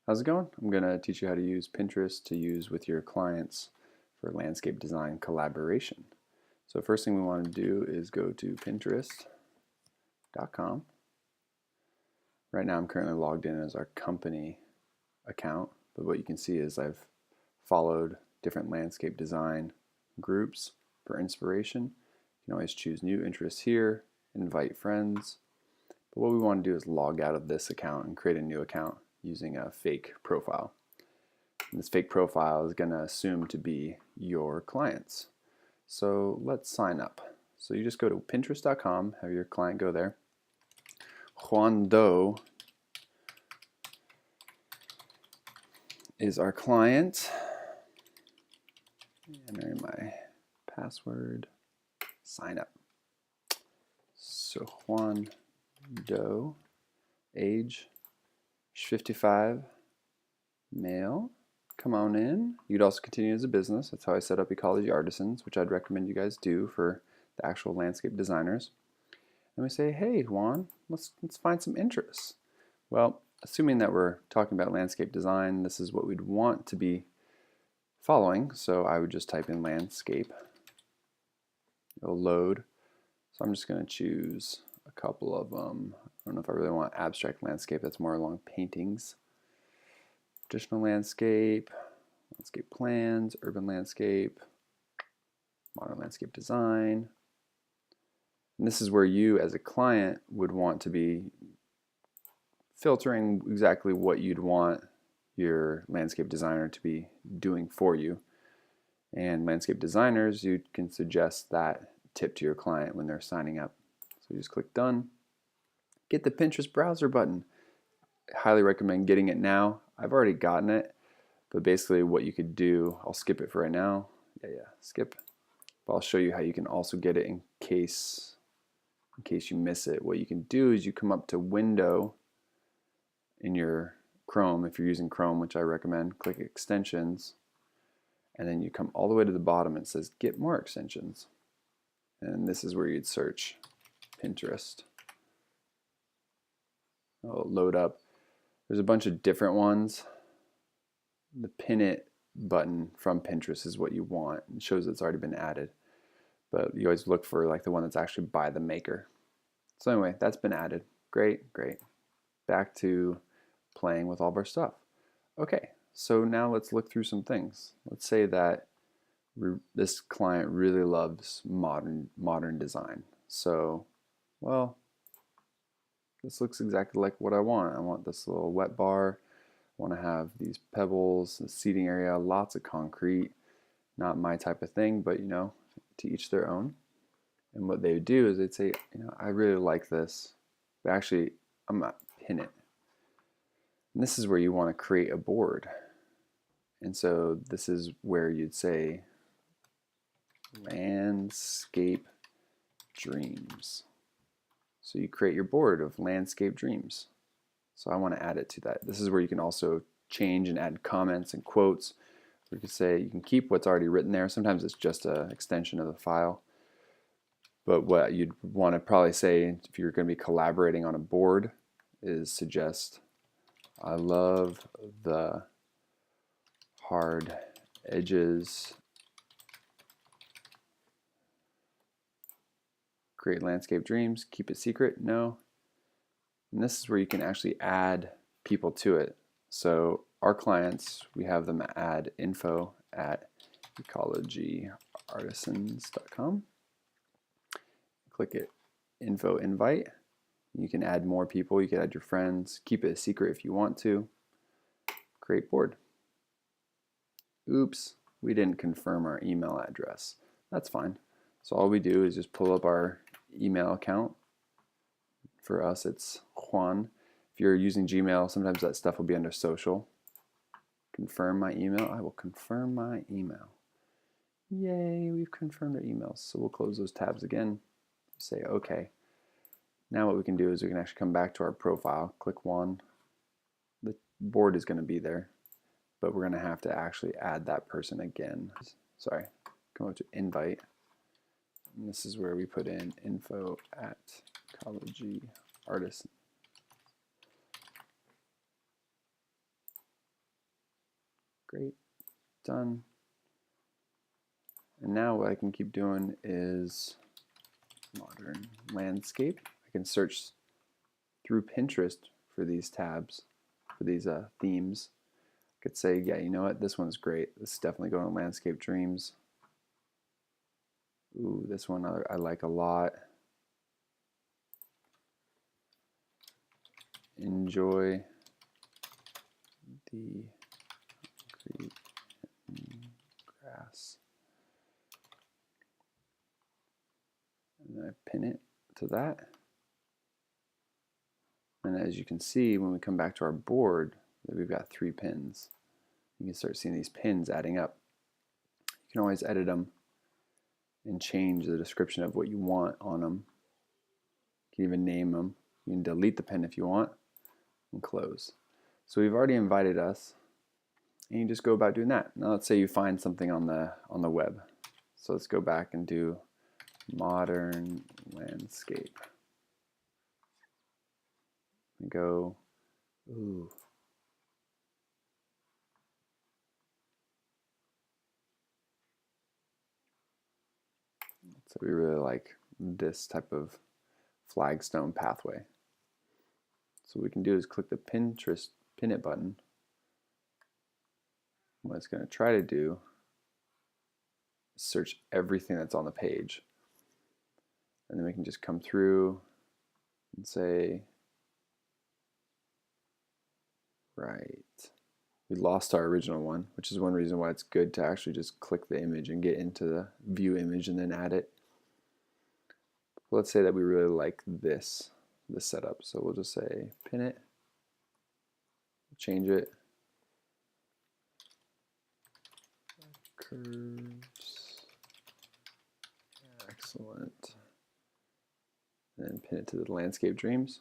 How's it going? I'm going to teach you how to use Pinterest to use with your clients for landscape design collaboration. So first thing we want to do is go to pinterest.com. Right now I'm currently logged in as our company account, but what you can see is I've followed different landscape design groups for inspiration. You can always choose new interests here, invite friends, but what we want to do is log out of this account and create a new account using a fake profile. And this fake profile is going to assume to be your clients. So let's sign up. So you just go to pinterest.com, have your client go there. Juan Doe is our client. Enter my password, sign up. So Juan Doe, age 55, male. Come on in. You'd also continue as a business. That's how I set up Ecology Artisans, which I'd recommend you guys do for the actual landscape designers. And we say, hey Juan, let's find some interests. Well, assuming that we're talking about landscape design, this is what we'd want to be following. So I would just type in landscape. It'll load. So I'm just going to choose a couple of them. I don't know if I really want abstract landscape. That's more along paintings. Traditional landscape, landscape plans, urban landscape, modern landscape design. And this is where you as a client would want to be filtering exactly what you'd want your landscape designer to be doing for you. And landscape designers, you can suggest that tip to your client when they're signing up. So you just click done. Get the Pinterest browser button. I highly recommend getting it now. I've already gotten it, but basically what you could do, I'll skip it for right now. Skip. But I'll show you how you can also get it in case you miss it. What you can do is you come up to Window in your Chrome, if you're using Chrome, which I recommend, click Extensions, and then you come all the way to the bottom and it says Get More Extensions. And this is where you'd search Pinterest. It'll load up. There's a bunch of different ones. The Pin It button from Pinterest is what you want. It shows it's already been added. But you always look for like the one that's actually by the maker. So anyway, that's been added. Great, great. Back to playing with all of our stuff. Okay, so now let's look through some things. Let's say that this client really loves modern design. So, well, this looks exactly like what I want. I want this little wet bar. I want to have these pebbles, the seating area, lots of concrete. Not my type of thing, but you know, to each their own. And what they would do is they'd say, you know, I really like this, but actually I'm gonna pin it. And this is where you want to create a board. And so this is where you'd say landscape dreams. So you create your board of landscape dreams. So I want to add it to that. This is where you can also change and add comments and quotes. You could say you can keep what's already written there. Sometimes it's just an extension of the file. But what you'd want to probably say if you're going to be collaborating on a board is suggest, I love the hard edges. Create landscape dreams. Keep it secret. No. And this is where you can actually add people to it. So our clients, we have them add info@ecologyartisans.com. Click it, info invite. You can add more people. You can add your friends. Keep it a secret if you want to. Create board. Oops, we didn't confirm our email address. That's fine. So all we do is just pull up our email account. For us, it's Juan. If you're using Gmail, sometimes that stuff will be under social. Confirm my email. I will confirm my email. Yay, we've confirmed our emails. So we'll close those tabs again. Say OK. Now what we can do is we can actually come back to our profile. Click Juan. The board is going to be there, but we're going to have to actually add that person again. Sorry. Come up to invite. And this is where we put in info@ecologyartisans. Great, done. And now what I can keep doing is modern landscape. I can search through Pinterest for these tabs, for these themes. I could say, yeah, you know what, this one's great. This is definitely going to Landscape Dreams. Ooh, this one I like a lot. Enjoy the concrete and grass. And then I pin it to that. And as you can see, when we come back to our board, we've got 3 pins. You can start seeing these pins adding up. You can always edit them and change the description of what you want on them. You can even name them. You can delete the pin if you want and close. So we've already invited us, and you just go about doing that. Now let's say you find something on the web. So let's go back and do modern landscape. And go, ooh. So we really like this type of flagstone pathway. So what we can do is click the Pinterest pin it button. What it's going to try to do is search everything that's on the page. And then we can just come through and say, right, we lost our original one, which is one reason why it's good to actually just click the image and get into the view image and then add it. Let's say that we really like this setup, so we'll just say pin it, change it, curves, excellent, and then pin it to the Landscape Dreams.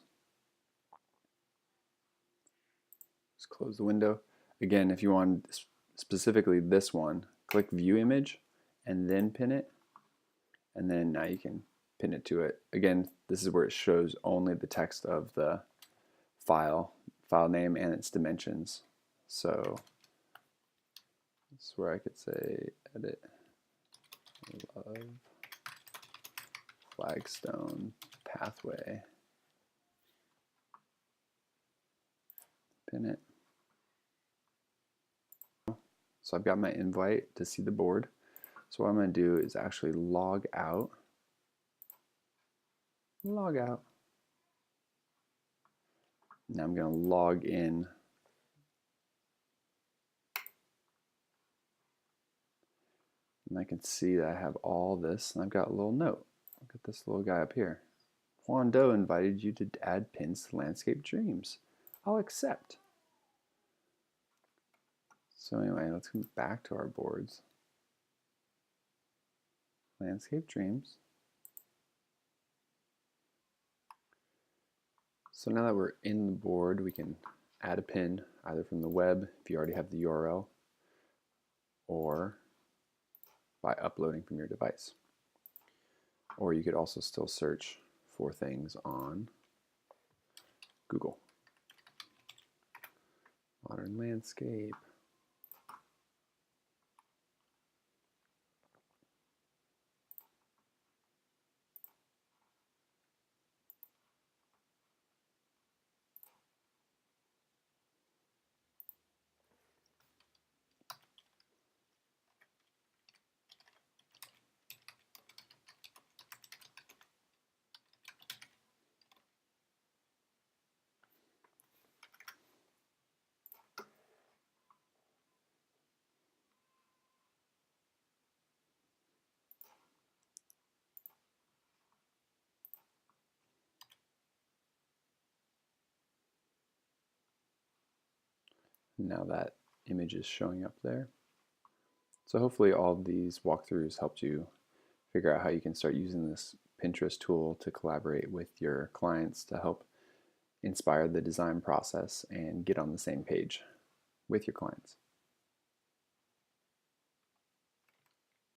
Just close the window. Again, if you want specifically this one, click View Image and then pin it, and then now you can pin it to it. Again, this is where it shows only the text of the file name and its dimensions. So this is where I could say edit love flagstone pathway, pin it. So I've got my invite to see the board. So what I'm going to do is actually log out. Now I'm going to log in. And I can see that I have all this, and I've got a little note. Look at this little guy up here. Juan Doe invited you to add pins to Landscape Dreams. I'll accept. So anyway, let's come back to our boards. Landscape Dreams. So now that we're in the board, we can add a pin either from the web, if you already have the URL, or by uploading from your device. Or you could also still search for things on Google. Modern landscape. Now that image is showing up there. So hopefully all of these walkthroughs helped you figure out how you can start using this Pinterest tool to collaborate with your clients to help inspire the design process and get on the same page with your clients.